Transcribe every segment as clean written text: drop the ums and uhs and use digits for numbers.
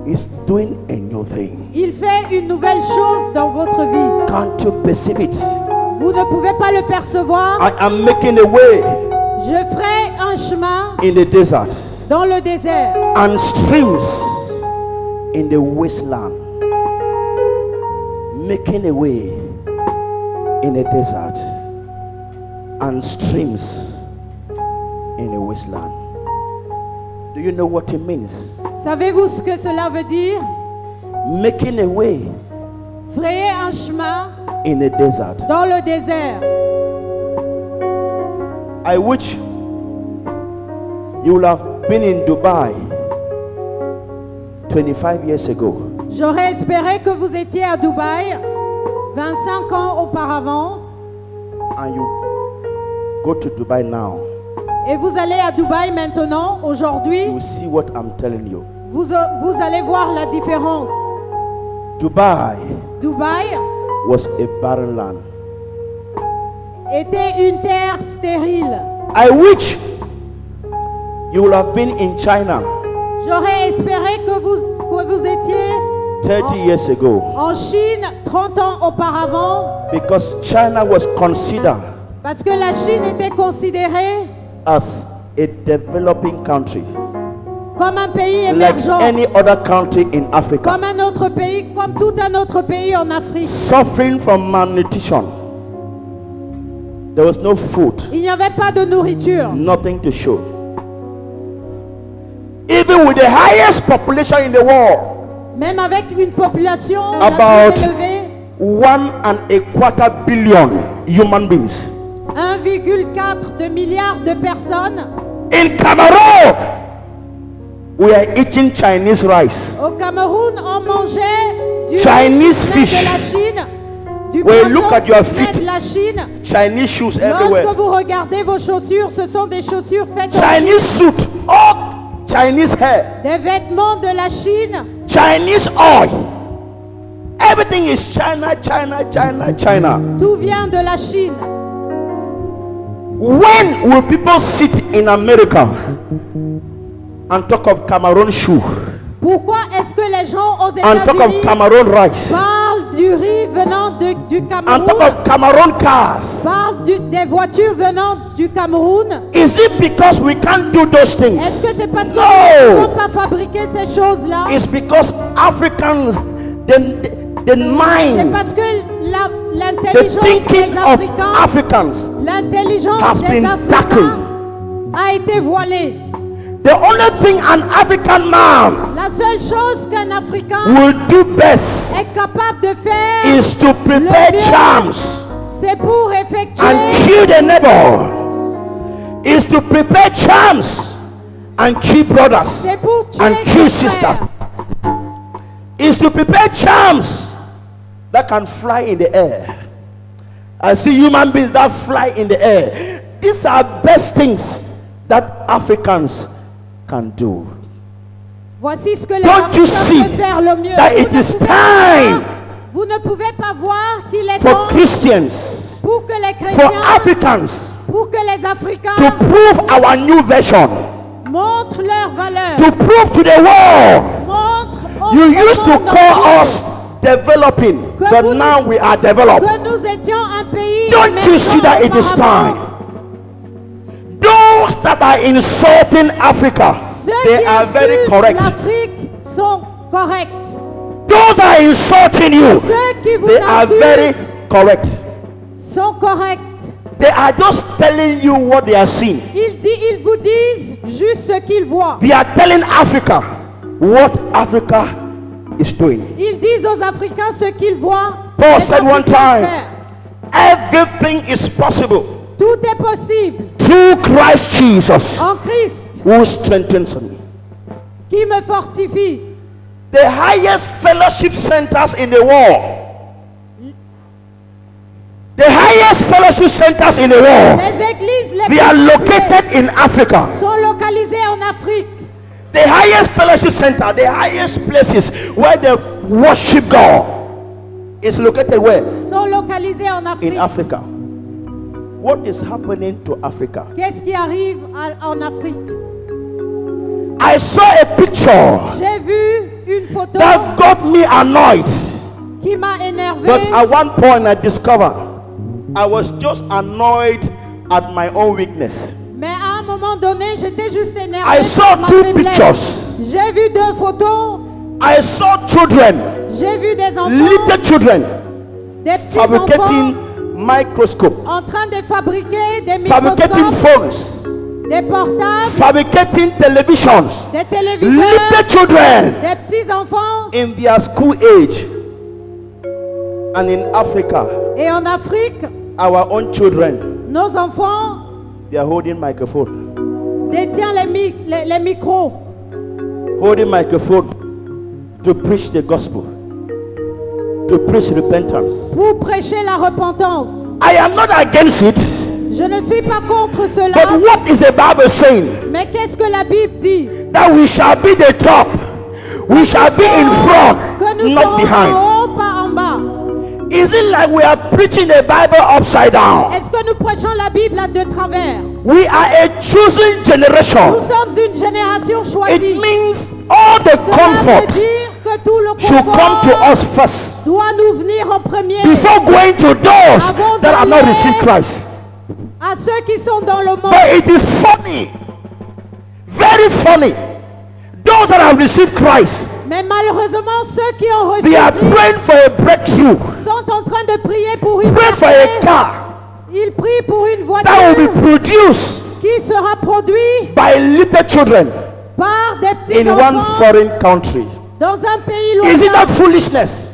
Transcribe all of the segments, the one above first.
is doing a new thing. Il fait une nouvelle chose dans votre vie. Can't you perceive it? Vous ne pouvez pas le percevoir. I am making a way Je ferai un chemin in the desert dans le désert and streams in the wasteland. Making a way in a desert and streams in a wasteland. Do you know what it means? Savez-vous ce que cela veut dire? Making a way Frayer un chemin in a desert. dans le désert. I wish you would have been in Dubai 25 years ago. J'aurais espéré que vous étiez à Dubaï 25 ans auparavant And you go to Dubai now. et vous allez à Dubaï maintenant, aujourd'hui, You will see what I'm telling you. vous allez voir la différence. Dubai Dubaï was a barren land. était une terre stérile. I wish you would have been in China J'aurais espéré que vous étiez 30 years ago, en Chine 30 ans auparavant, because China was considered parce que la Chine était considérée as a developing country, comme un pays like émergent, any other country in Africa, comme un autre pays, comme tout un autre pays en Afrique. suffering from malnutrition. There was no food, Il n'y avait pas de nourriture. nothing to show. Even with the highest population in the world, Même avec une population la About- plus élevée, 1.25 billion human beings. 1,4 de milliards de personnes. In Cameroon, we are eating Chinese rice. Au Cameroun, on mangeait du Chinese riz qui venait fish. de la Chine, du When you poisson look at your qui venait feet, de la Chine. Chinese shoes Lorsque everywhere. vous regardez vos chaussures, ce sont des chaussures faites en Chinese suit, all Chinese hair, des vêtements de la Chine. Chinese oil. Everything is China, China, China, China. Tout vient de la Chine. When will people sit in America and talk of Cameroon shoe Pourquoi est-ce que les gens aux and talk États-Unis of Cameroon rice parlent du riz venant du and Cameroun, talk of Cameroon cars? parlent des voitures venant du Cameroun? Is it because we can't do those Est-ce things? que c'est parce No. qu'on ne peut pas fabriquer ces choses-là? It's because Africans, the C'est mind, parce que the l'intelligence thinking des of Africains, Africans l'intelligence has des been Africains a été voilée. The only thing an African man La seule chose qu'un Africain will do best est capable de faire, is to prepare mieux, charms c'est pour effectuer, and kill the neighbor. Is to prepare charms and kill brothers c'est pour tuer and kill ses sisters. frères. Is to prepare charms that can fly in the air. I see human beings that fly in the air. These are best things that Africans can do. Voici ce que les Don't you Africains see peuvent faire le mieux. that Vous it ne is pouvez time pas- Vous ne pouvez pas voir qu'il est for temps Christians, pour que les for chrétiens, Africans pour que les Africains to prove our new version, montrent leur valeur, to prove to the world. montrent au You used to monde call entier us developing, Que but vous- now we are developed. que nous étions un pays Don't you émergent see that it is auparavant. time? Those that are insulting Africa, Ceux they qui are very insultent correct. l'Afrique sont corrects. Those that are insulting you, Ceux qui vous they are very insultent correct. sont corrects. They are just telling you what they are seeing. Ils vous disent juste ce qu'ils voient. They are telling Africa what Africa is doing. Ils disent aux Africains ce qu'ils voient. Paul les said one Africains time, faire. everything is possible Tout est possible through Christ Jesus, en Christ who strengthens me. qui me fortifie. The highest fellowship centers in the world. The highest fellowship centers in the world. Les églises les They are plus located in Africa. sont localisées en Afrique. The highest fellowship center, the highest places where they worship God is located where? Sont localisées en Afrique. In Africa. What is happening to Africa? Qu'est-ce qui arrive en Afrique? I saw a picture J'ai vu une photo that got me annoyed. qui m'a énervé. But at one point I discovered I was just annoyed at my own weakness. Mais à un moment donné, j'étais juste énervé. I saw par ma two faiblesse. pictures. J'ai vu 2 photos. I saw children, J'ai vu des enfants, little children, des petits enfants fabricating microscope, en train de fabriquer des fabricating microscopes, phones, des portables, fabricating televisions. des téléviseurs, Little children des petits enfants. in their school age. And in Africa, Et en Afrique, our own children, nos enfants they are holding microphone, détiennent les micros holding microphone to preach the gospel, to preach repentance. pour prêcher la repentance. I am not against it, Je ne suis pas contre but cela, what is the Bible saying? mais qu'est-ce que la Bible dit? That we shall be the top, we shall be in front, Que nous not serons behind. en haut, pas en bas. Is it like we are preaching the Bible upside down? Est-ce que nous prêchons la Bible de travers? We are a chosen Nous generation. sommes une génération It choisie. means all the Cela comfort veut dire que tout le should come to confort us first doit nous venir en premier before going to those Avant that have not d'aller- received Christ. à ceux qui sont dans le monde. But it is funny, very funny. Those that have received Christ, Mais malheureusement, ceux qui ont reçu they are Christ praying for a breakthrough, sont en train de prier pour une praying for a percée. car Ils prient pour une that will be voiture produced qui sera produite by little children par des petits in one enfants foreign country. dans un pays Is it lointain. not foolishness?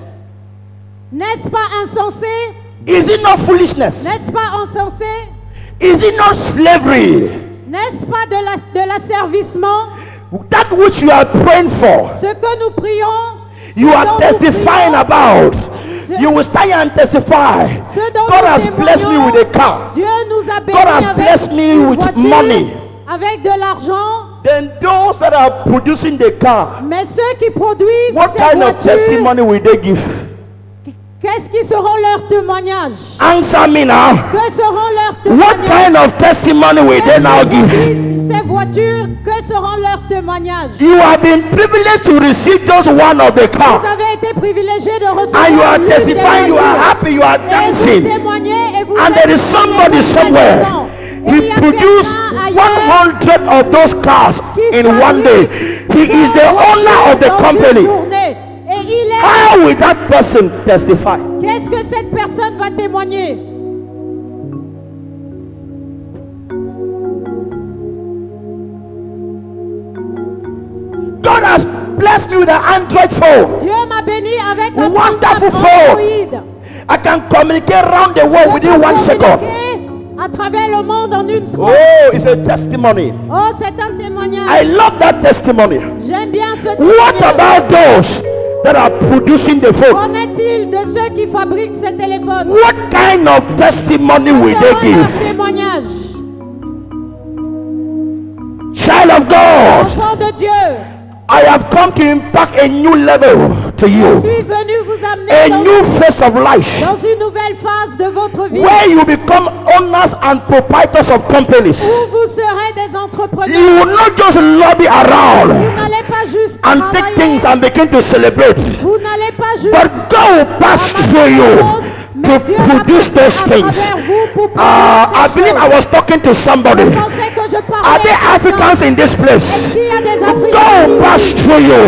N'est-ce pas insensé? Is it not foolishness? N'est-ce pas insensé? Is it not slavery? N'est-ce pas de l'asservissement? That which you are praying for, Ce que nous prions, you ce are dont nous testifying prions, about. Ce- You will stand here and testify. ce dont God nous has blessed me témoignons, with a car. Dieu nous a bénis God has avec blessed me une with voiture, money. avec de l'argent. Then those that are producing the car, Mais ceux qui produisent what ces kind of voitures, testimony will they give? qu'est-ce qui seront leurs témoignages? Answer me now. Que seront leurs What témoignages? kind of testimony will they now Ceux qui give? produisent ces voitures, que seront leurs témoignages? You have been privileged to receive just one of the Vous car, avez été privilegés de recevoir and you are l'une des testifying, you are voitures. happy, you are Et vous dancing. témoignez et vous And there is êtes somebody content. somewhere. Et il y He a produced quelqu'un ailleurs 100 of those cars qui in one day. He is the owner of the dans une company. journée. Et il est. How will that person testify? Qu'est-ce que cette personne va témoigner? God has blessed me with an Android phone. Dieu m'a béni avec un Wonderful portable phone. Android. I can communicate around the world within 1 second. À travers le monde en une seconde. Oh, it's a testimony. Oh, c'est un témoignage. I love that testimony. J'aime bien ce What témoignage. about those that are producing the phone? Qu'en est-il de ceux qui fabriquent ces téléphones? What kind of testimony Quels will they seront leurs give? témoignages? Child of God, Enfants de Dieu, I have come to impact a new level to je you. suis venu vous amener A dans, new phase of life dans une nouvelle phase de votre vie where you become owners and proprietors of companies. où vous serez des entrepreneurs. You will not just lobby Vous around n'allez pas juste and take travailler, things and begin to celebrate, vous n'allez pas juste but God will pass through you to mais Dieu va produce passer those à things. travers vous pour produire I ces believe I choses. was talking to somebody. Je pensais que je parlais Are there à quelqu'un. Africans in this place? Est-ce qu'il y a des God Africains will pass ici? through you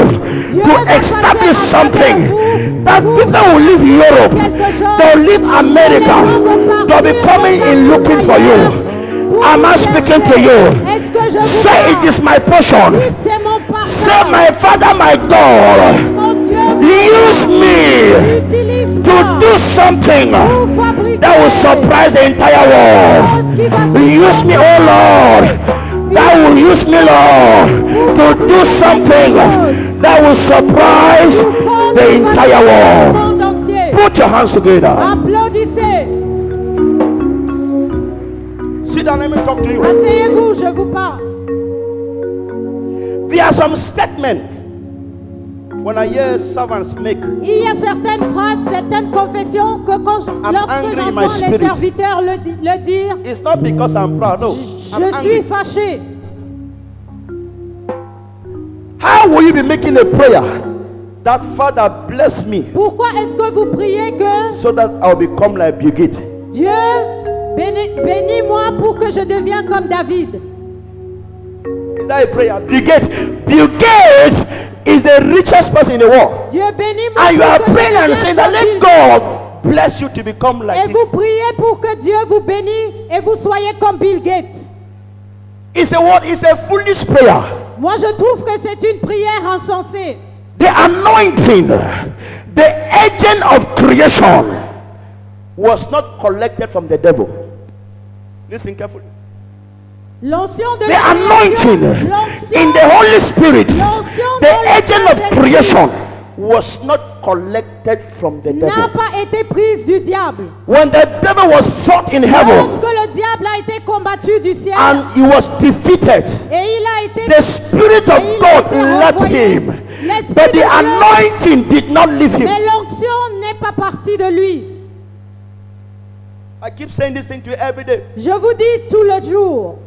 Dieu to va passer establish à something travers vous that pour people will leave Europe, quelque chose. they'll leave America, Les gens vont they'll be partir coming dans in le looking for ailleurs you. pour Am I vous speaking to chercher. you? Est-ce que je vous Say parle? it is my portion. Dites, c'est mon Say, partage. my Father, my God, Mon Dieu, use me utilise-moi to do something pour fabriquer that will surprise the entire world. ce qui va Use me, oh Lord. That will use me, Lord, to do something that will surprise the entire world. monde entier. Put your hands together. Applaudissez. Sit down, let me talk to you. Asseyez-vous, je vous parle. There are some statements when I hear servants make. Il y a certaines phrases, certaines confessions que lorsque angry in my j'entends les spirit. serviteurs le dire, It's not because I'm proud, no. I'm je suis angry. fâché. How will you be making a prayer that Father bless me Pourquoi est-ce que vous priez que so that I'll become like Bugit? Dieu bénis-moi pour que je devienne comme David? Is that a prayer? Bugit is the richest person in the world. Dieu bénis-moi And you pour are que je praying and devienne saying that comme let Bill God Gates. bless you to become like Et him. vous priez pour que Dieu vous bénisse et vous soyez comme Bill Gates. It's a what? It's a foolish prayer. Moi, je trouve que c'est une prière insensée. The anointing, the agent of creation, was not collected from the devil. Listen carefully. L'onction de The la anointing création, l'onction in the Holy Spirit, l'onction the dans le agent of Saint-Esprit creation, was not collected from the n'a devil. pas été prise du diable. When the devil was fought in heaven Lorsque le diable a été combattu du ciel and he was defeated, et il a été the Spirit of et il a God été left renvoyé. him, L'Esprit but de the Dieu, anointing did not leave him. mais l'onction n'est pas partie de lui. I keep saying this thing to you every day. Je vous dis tout le jour.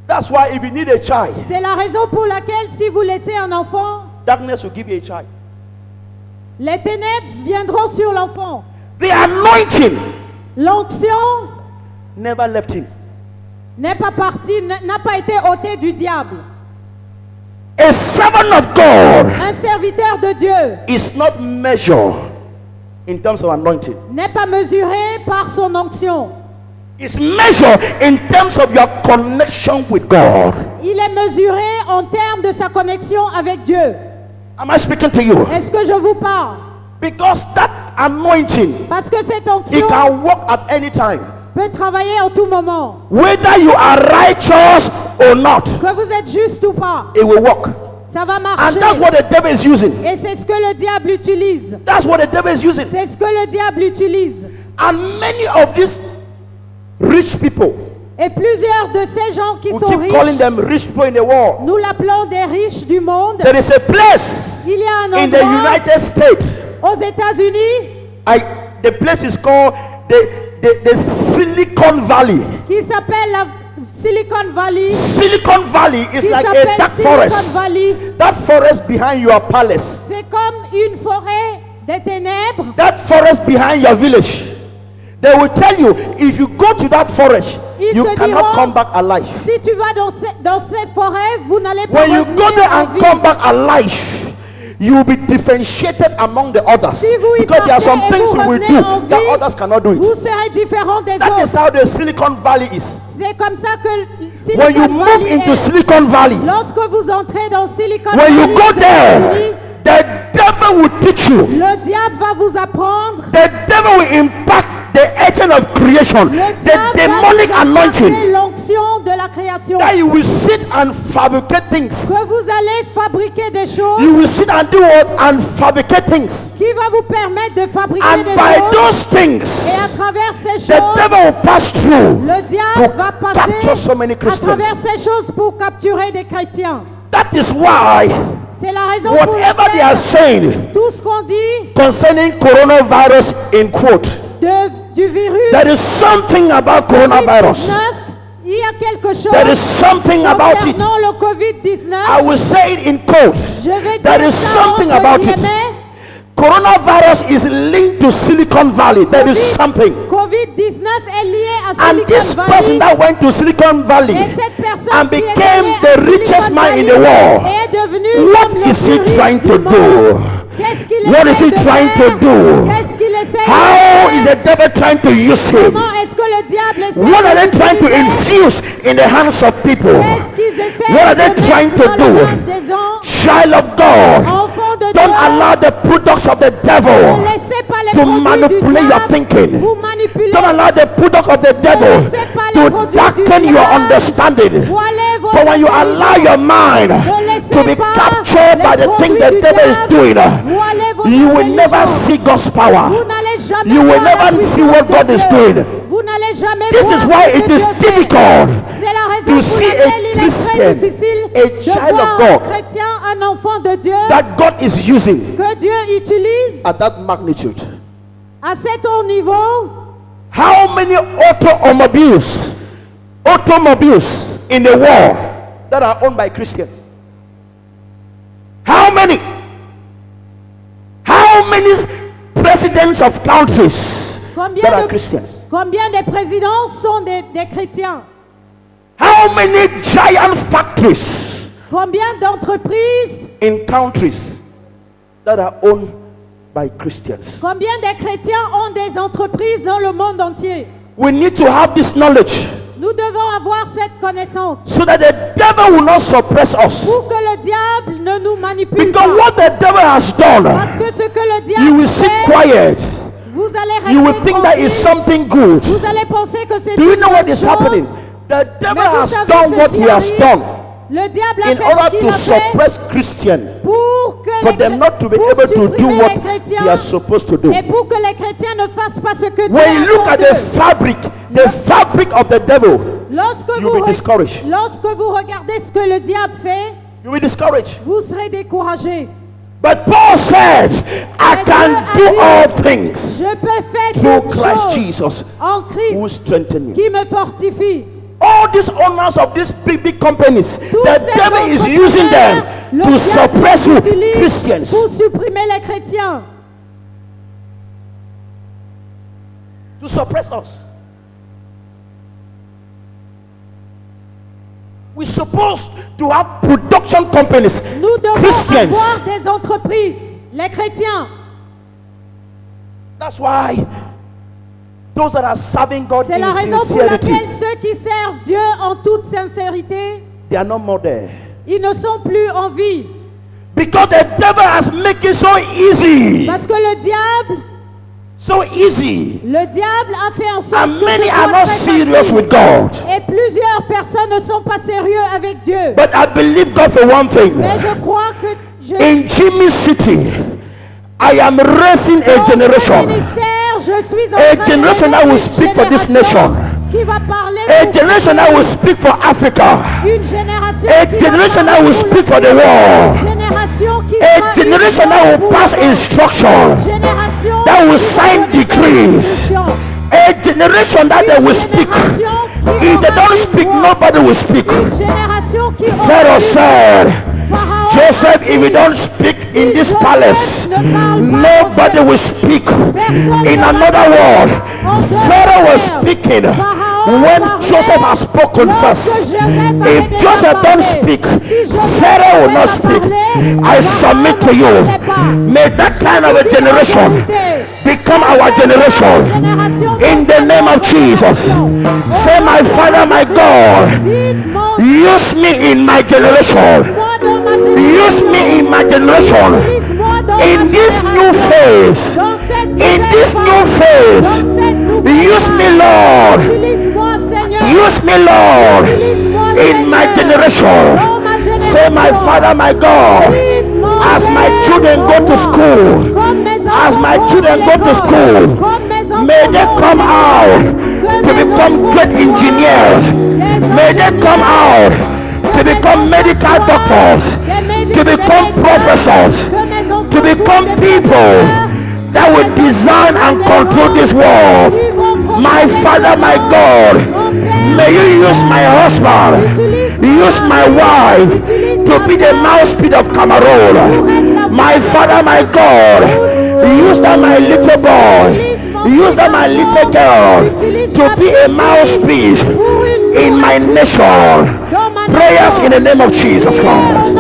That's why if you need a child, C'est la raison pour laquelle si vous laissez un enfant, darkness will give you a child. les ténèbres viendront sur l'enfant. The anointing L'onction never left him. n'est pas partie, n'a pas été ôtée du diable. A servant of God Un serviteur de Dieu is not measured in terms of anointing. n'est pas mesuré par son onction. It's measured in terms of your connection with God. Il est mesuré en termes de sa connexion avec Dieu. Am I speaking to you? Est-ce que je vous parle? Because that anointing, Parce que cette it onction can work at any time. peut travailler en tout moment. Whether you are righteous or not, Que vous êtes juste ou pas, it will work. ça va And marcher. that's what the devil is using. Et c'est ce que le diable utilise. That's what the devil is using. C'est ce que le diable utilise. And many of these rich people, Et plusieurs de ces gens qui we sont keep calling riches, them rich people in the world. nous l'appelons des riches du monde. There is a place Il y a un in the endroit United States. aux États-Unis The place is called the Silicon Valley. qui s'appelle la Silicon Valley. Silicon Valley is Qui like a s'appelle dark Silicon forest. Valley. That forest behind your palace. C'est comme une forêt des ténèbres. That forest behind your village. They will tell you if you go to that forest, Ils you te cannot diront, come back alive. Si tu vas dans ces forêts, vous n'allez pas When you revenir go there en and vie. come back alive, you will be differentiated among the others. Si vous y Because there are some partez et things vous you will revenez do en that vie, others cannot do Vous it. serez différents des That is autres. how the Silicon Valley is. C'est comme ça que When you Silicon move Valley into est. Silicon Valley, Lorsque vous entrez dans Silicon when Valley, you go aux there, États-Unis, the devil will teach you. le diable va vous apprendre. The devil will impact the agent of creation, Le the diable demonic va vous apporter anointing, l'onction de la création. that you will sit and fabricate things. Que vous allez fabriquer des choses You will sit and do what? And fabricate things. qui va vous permettre de fabriquer And des by choses. those things, Et à travers ces the choses, devil will pass through le diable to va capture passer so many à Christians. travers ces choses pour capturer des chrétiens. That is why C'est la raison pour whatever they are laquelle saying tout ce qu'on dit concerning coronavirus in quote, du virus there is something about coronavirus. COVID-19, il y a quelque chose There is something about it. concernant le COVID-19. I will say it in quote. Je vais There dire is ça something entre about it. guillemets. Coronavirus is linked to Silicon Valley. There is something. COVID-19 est lié à And this Silicon person Valley. that went to Silicon Valley Et cette personne and qui est became liée the à richest Silicon man in Valley the world, est devenu what comme le is he plus riche trying du to monde. do? Qu'est-ce qu'il What is essaie he de trying to faire? do? Qu'est-ce qu'il essaie de How is faire? the devil trying to use him? Comment est-ce que le diable essaie What are de they trying to l'utiliser? infuse in the hands of people? Qu'est-ce qu'ils essaient What are they de trying mettre to dans do? les mains des gens? Child of God, Enfants de don't Dieu, allow the products of the ne devil laissez pas les to produits du manipulate your diable thinking. vous manipuler. Don't allow the product of the devil laissez pas les to produits darken du your diable understanding. voiler vos For when you allow your mind Ne laissez to be pas captured by les the things produits the du devil is diable doing, voiler votre you will never intelligence. see God's power. Vous n'allez jamais You will voir la never see puissance what de God is Dieu. doing. Vous n'allez jamais This voir is why ce que it is Dieu fait. difficult C'est la raison to pour see a laquelle il est très Christian, difficile a de child voir of un God chrétien, un enfant de Dieu, that God is using que Dieu utilise at that magnitude. à cet haut niveau. How many automobiles in the world that are owned by Christians? How many? many presidents of countries that are Christians? Combien de présidents sont des chrétiens? How many giant factories Combien d'entreprises, in countries that are owned by Christians? combien de chrétiens ont des entreprises dans le monde entier? We need to have this knowledge Nous devons avoir cette connaissance so that the devil will not suppress us. pour que le diable ne nous manipule Because pas. what the devil has done, Parce que ce que le you diable will sit fait, quiet. vous allez You will rester think that is tranquille. something good. Vous allez penser que c'est Do you une know what bonne is chose. happening? The devil Mais vous has savez done ce what qui he has arrive? done Le diable a in fait ce order qu'il to a fait suppress Christians, pour que for les them not to be pour able to do supprimer what les chrétiens they are supposed to do. et pour que les chrétiens ne fassent pas ce que Dieu When you look attend at the d'eux. fabric of the devil, Lorsque you'll be discouraged. lorsque vous regardez ce que le diable fait, you'll be discouraged. vous serez découragé. But Paul said, I Mais can Dieu a do dit, all things Je peux faire through toutes Christ choses Jesus en who Christ strengthens me. qui me fortifie. All these owners of these big companies, Tous the ces devil is using them entrepreneurs, le to diable suppress les you, utilise Christians. pour supprimer les chrétiens. To suppress us. We're supposed to have production companies, Nous devons Christians. avoir des entreprises, les chrétiens. That's why those that are serving God C'est la in raison pour sincerity, laquelle ceux qui servent Dieu en toute sincérité, they are no more there. ils ne sont plus en vie. Because the devil has made it so easy. Parce que le diable a fait en sorte And que many ce are soit not très serious facile. with God. Et plusieurs personnes ne sont pas sérieux avec Dieu. But I believe God for one thing. Mais je crois que In Jimmy City, I am raising a dans ce generation. ministère, je suis en A train generation d'élever that will une speak for this génération nation. qui va parler A pour generation that will speak for Africa. une génération A qui generation va that parler will pour speak for le the monde. world. Une génération qui A sera generation une that will pour pass le monde. instruction. Une génération That will qui va sign donner des decrees. instructions. A generation that they will speak. If they don't speak, nobody will speak. Une génération qui aura Pharaoh une said, voix. Pharaon Joseph, a if you dit, don't speak in si this Joseph palace, ne parle pas nobody Joseph, will speak personne in ne va another world. en dehors Pharaoh was de speaking Pharaon when parlait Joseph has spoken lorsque first. Joseph avait If déjà Joseph don't parlé. speak, Si Joseph Pharaoh will n'avait not pas speak. parlé, I Pharaon submit ne to you. parlait pas. May that kind of a generation become our generation. In the name of Jesus. Say, my Father, my God, use me in my generation. Use me in my generation. In this new phase. In this new phase. Use me, Lord. Use me, Lord. In my generation. Say, my Father, my God, as my children go to school, as my children go to school, may they come out to become great engineers. May they come out to become medical doctors, to become professors, to become people that will design and control this world. My Father, my God, may you use my husband, use my wife to be the mouthpiece of Cameroon. My Father, my God, use that my little boy, use that my little girl to be a mouthpiece in my nation. Prayers in the name of Jesus Christ.